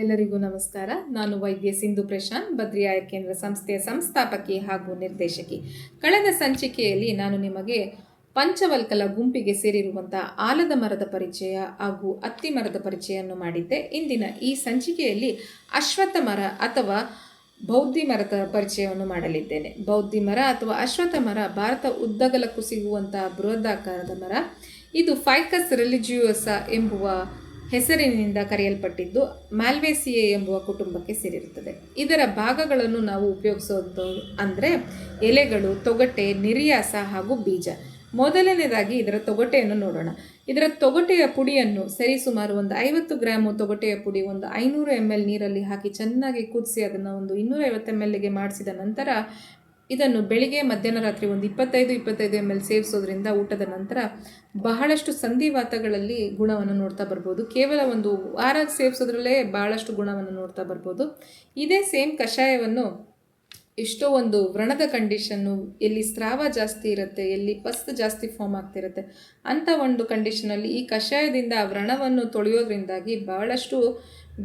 ಎಲ್ಲರಿಗೂ ನಮಸ್ಕಾರ. ನಾನು ವೈದ್ಯ ಸಿಂಧು ಪ್ರಶಾಂತ್, ಬದ್ರಿ ಆಯುರ್ ಕೇಂದ್ರ ಸಂಸ್ಥೆಯ ಸಂಸ್ಥಾಪಕಿ ಹಾಗೂ ನಿರ್ದೇಶಕಿ. ಕಳೆದ ಸಂಚಿಕೆಯಲ್ಲಿ ನಾನು ನಿಮಗೆ ಪಂಚವಲ್ಕಲ ಗುಂಪಿಗೆ ಸೇರಿರುವಂಥ ಆಲದ ಮರದ ಪರಿಚಯ ಹಾಗೂ ಅತ್ತಿ ಮರದ ಪರಿಚಯವನ್ನು ಮಾಡಿದ್ದೆ. ಇಂದಿನ ಈ ಸಂಚಿಕೆಯಲ್ಲಿ ಅಶ್ವತ್ಥ ಮರ ಅಥವಾ ಬೌದ್ಧಿ ಮರದ ಪರಿಚಯವನ್ನು ಮಾಡಲಿದ್ದೇನೆ. ಬೌದ್ಧಿ ಮರ ಅಥವಾ ಅಶ್ವತ್ಥ ಮರ ಭಾರತ ಉದ್ದಗಲಕ್ಕೂ ಸಿಗುವಂಥ ಬೃಹದಾಕಾರದ ಮರ. ಇದು ಫೈಕಸ್ ರಿಲಿಜಿಯೋಸಾ ಎಂಬುವ ಹೆಸರಿನಿಂದ ಕರೆಯಲ್ಪಟ್ಟಿದ್ದು ಮ್ಯಾಲ್ವೇಸಿಯೆ ಎಂಬುವ ಕುಟುಂಬಕ್ಕೆ ಸೇರಿರುತ್ತದೆ. ಇದರ ಭಾಗಗಳನ್ನು ನಾವು ಉಪಯೋಗಿಸೋದು ಅಂದರೆ ಎಲೆಗಳು, ತೊಗಟೆ, ನಿರ್ಯಾಸ ಹಾಗೂ ಬೀಜ. ಮೊದಲನೇದಾಗಿ ಇದರ ತೊಗಟೆಯನ್ನು ನೋಡೋಣ. ಇದರ ತೊಗಟೆಯ ಪುಡಿಯನ್ನು ಸರಿಸುಮಾರು ಒಂದು 50 ಗ್ರಾಮು ತೊಗಟೆಯ ಪುಡಿ ಒಂದು 500 ml ನೀರಲ್ಲಿ ಹಾಕಿ ಚೆನ್ನಾಗಿ ಕುದಿಸಿ ಅದನ್ನು ಒಂದು 250 mlಗೆ ಮಾಡಿಸಿದ ನಂತರ ಇದನ್ನು ಬೆಳಿಗ್ಗೆ ಮಧ್ಯಾಹ್ನ ರಾತ್ರಿ ಒಂದು 25 ml ಸೇವಿಸೋದ್ರಿಂದ ಊಟದ ನಂತರ ಬಹಳಷ್ಟು ಸಂಧಿವಾತಗಳಲ್ಲಿ ಗುಣವನ್ನು ನೋಡ್ತಾ ಬರ್ಬೋದು. ಕೇವಲ ಒಂದು ವಾರ ಸೇವಿಸೋದ್ರಲ್ಲೇ ಬಹಳಷ್ಟು ಗುಣವನ್ನು ನೋಡ್ತಾ ಬರ್ಬೋದು. ಇದೇ ಸೇಮ್ ಕಷಾಯವನ್ನು ಎಷ್ಟೋ ಒಂದು ವ್ರಣದ ಕಂಡೀಷನ್ನು, ಎಲ್ಲಿ ಸ್ರಾವ ಜಾಸ್ತಿ ಇರುತ್ತೆ, ಎಲ್ಲಿ ಪಸ್ ಜಾಸ್ತಿ ಫಾರ್ಮ್ ಆಗ್ತಿರುತ್ತೆ ಅಂಥ ಒಂದು ಕಂಡೀಷನಲ್ಲಿ ಈ ಕಷಾಯದಿಂದ ಆ ವ್ರಣವನ್ನು ತೊಳೆಯೋದ್ರಿಂದಾಗಿ ಬಹಳಷ್ಟು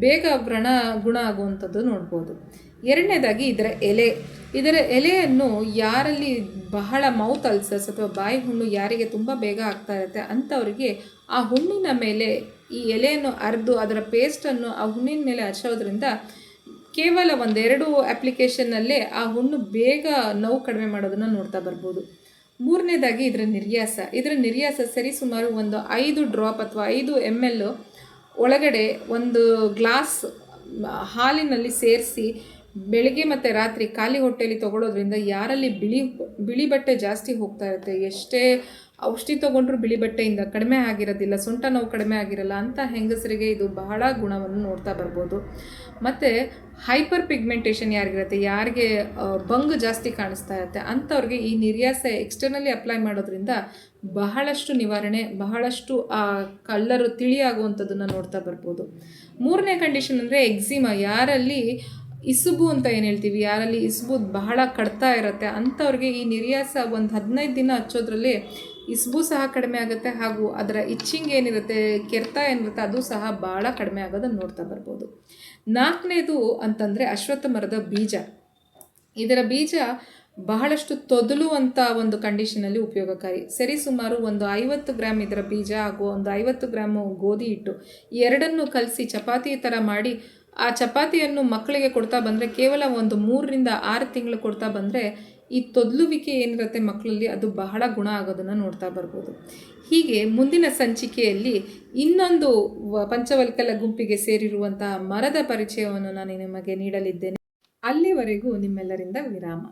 ಬೇಗ ವ್ರಣ ಗುಣ ಆಗುವಂಥದ್ದು ನೋಡ್ಬೋದು. ಎರಡನೇದಾಗಿ ಇದರ ಎಲೆಯನ್ನು ಯಾರಲ್ಲಿ ಬಹಳ ಮೌತ್ ಅಲ್ಸರ್ಸ್ ಅಥವಾ ಬಾಯಿ ಹುಣ್ಣು ಯಾರಿಗೆ ತುಂಬ ಬೇಗ ಆಗ್ತಾ ಇರುತ್ತೆ ಅಂಥವರಿಗೆ ಆ ಹುಣ್ಣಿನ ಮೇಲೆ ಈ ಎಲೆಯನ್ನು ಅರೆದು ಅದರ ಪೇಸ್ಟನ್ನು ಆ ಹುಣ್ಣಿನ ಮೇಲೆ ಹಚ್ಚೋದ್ರಿಂದ ಕೇವಲ 1-2 ಅಪ್ಲಿಕೇಶನ್ನಲ್ಲೇ ಆ ಹುಣ್ಣು ಬೇಗ ನೋವು ಕಡಿಮೆ ಮಾಡೋದನ್ನು ನೋಡ್ತಾ ಬರ್ಬೋದು. ಮೂರನೇದಾಗಿ ಇದರ ನಿರ್ಯಾಸ ಸರಿಸುಮಾರು ಒಂದು 5 ಡ್ರಾಪ್ ಅಥವಾ 5 ml ಒಳಗಡೆ ಒಂದು ಗ್ಲಾಸ್ ಹಾಲಿನಲ್ಲಿ ಸೇರಿಸಿ ಬೆಳಿಗ್ಗೆ ಮತ್ತು ರಾತ್ರಿ ಖಾಲಿ ಹೊಟ್ಟೆಯಲ್ಲಿ ತೊಗೊಳೋದ್ರಿಂದ ಯಾರಲ್ಲಿ ಬಿಳಿ ಬಟ್ಟೆ ಜಾಸ್ತಿ ಹೋಗ್ತಾ ಇರುತ್ತೆ, ಎಷ್ಟೇ ಔಷಧಿ ತೊಗೊಂಡ್ರೂ ಬಿಳಿ ಬಟ್ಟೆಯಿಂದ ಕಡಿಮೆ ಆಗಿರೋದಿಲ್ಲ, ಸೊಂಟ ನೋವು ಕಡಿಮೆ ಆಗಿರಲ್ಲ ಅಂಥ ಹೆಂಗಸರಿಗೆ ಇದು ಬಹಳ ಗುಣವನ್ನು ನೋಡ್ತಾ ಬರ್ಬೋದು. ಮತ್ತು ಹೈಪರ್ ಪಿಗ್ಮೆಂಟೇಷನ್ ಯಾರಿಗಿರುತ್ತೆ, ಯಾರಿಗೆ ಬಂಗು ಜಾಸ್ತಿ ಕಾಣಿಸ್ತಾ ಇರುತ್ತೆ ಅಂಥವ್ರಿಗೆ ಈ ನಿರ್ಯಾಸ ಎಕ್ಸ್ಟರ್ನಲಿ ಅಪ್ಲೈ ಮಾಡೋದ್ರಿಂದ ಬಹಳಷ್ಟು ನಿವಾರಣೆ, ಬಹಳಷ್ಟು ಆ ಕಲ್ಲರು ತಿಳಿಯಾಗುವಂಥದ್ದನ್ನು ನೋಡ್ತಾ ಬರ್ಬೋದು. ಮೂರನೇ ಕಂಡೀಷನ್ ಅಂದರೆ ಎಕ್ಸಿಮಾ. ಯಾರಲ್ಲಿ ಇಸುಬು ಅಂತ ಏನು ಹೇಳ್ತೀವಿ, ಯಾರಲ್ಲಿ ಇಸುಬು ಬಹಳ ಕಡ್ತಾ ಇರುತ್ತೆ ಅಂಥವ್ರಿಗೆ ಈ ನಿರ್ಯಾಸ ಒಂದು 15 ದಿನ ಹಚ್ಚೋದ್ರಲ್ಲಿ ಇಸುಬು ಸಹ ಕಡಿಮೆ ಆಗುತ್ತೆ ಹಾಗೂ ಅದರ ಇಚ್ಚಿಂಗ್ ಏನಿರುತ್ತೆ, ಕೆರೆತ ಏನಿರುತ್ತೆ ಅದು ಸಹ ಭಾಳ ಕಡಿಮೆ ಆಗೋದನ್ನು ನೋಡ್ತಾ ಬರ್ಬೋದು. ನಾಲ್ಕನೇದು ಅಂತಂದರೆ ಅಶ್ವತ್ಥ ಮರದ ಬೀಜ. ಇದರ ಬೀಜ ಬಹಳಷ್ಟು ತೊದಲುವಂಥ ಒಂದು ಕಂಡೀಷನಲ್ಲಿ ಉಪಯೋಗಕಾರಿ. ಸರಿಸುಮಾರು ಒಂದು 50 ಗ್ರಾಮ್ ಇದರ ಬೀಜ ಹಾಗೂ ಒಂದು 50 ಗ್ರಾಮು ಗೋಧಿ ಹಿಟ್ಟು ಎರಡನ್ನೂ ಕಲಸಿ ಚಪಾತಿ ಥರ ಮಾಡಿ ಆ ಚಪಾತಿಯನ್ನು ಮಕ್ಕಳಿಗೆ ಕೊಡ್ತಾ ಬಂದರೆ ಕೇವಲ ಒಂದು 3-6 ತಿಂಗಳು ಕೊಡ್ತಾ ಬಂದರೆ ಈ ತೊದಲುವಿಕೆ ಏನಿರುತ್ತೆ ಮಕ್ಕಳಲ್ಲಿ ಅದು ಬಹಳ ಗುಣ ಆಗೋದನ್ನು ನೋಡ್ತಾ ಬರ್ಬೋದು. ಹೀಗೆ ಮುಂದಿನ ಸಂಚಿಕೆಯಲ್ಲಿ ಇನ್ನೊಂದು ಪಂಚವಲ್ಕಲ ಗುಂಪಿಗೆ ಸೇರಿರುವಂತಹ ಮರದ ಪರಿಚಯವನ್ನು ನಾನು ನಿಮಗೆ ನೀಡಲಿದ್ದೇನೆ. ಅಲ್ಲಿವರೆಗೂ ನಿಮ್ಮೆಲ್ಲರಿಂದ ವಿರಾಮ.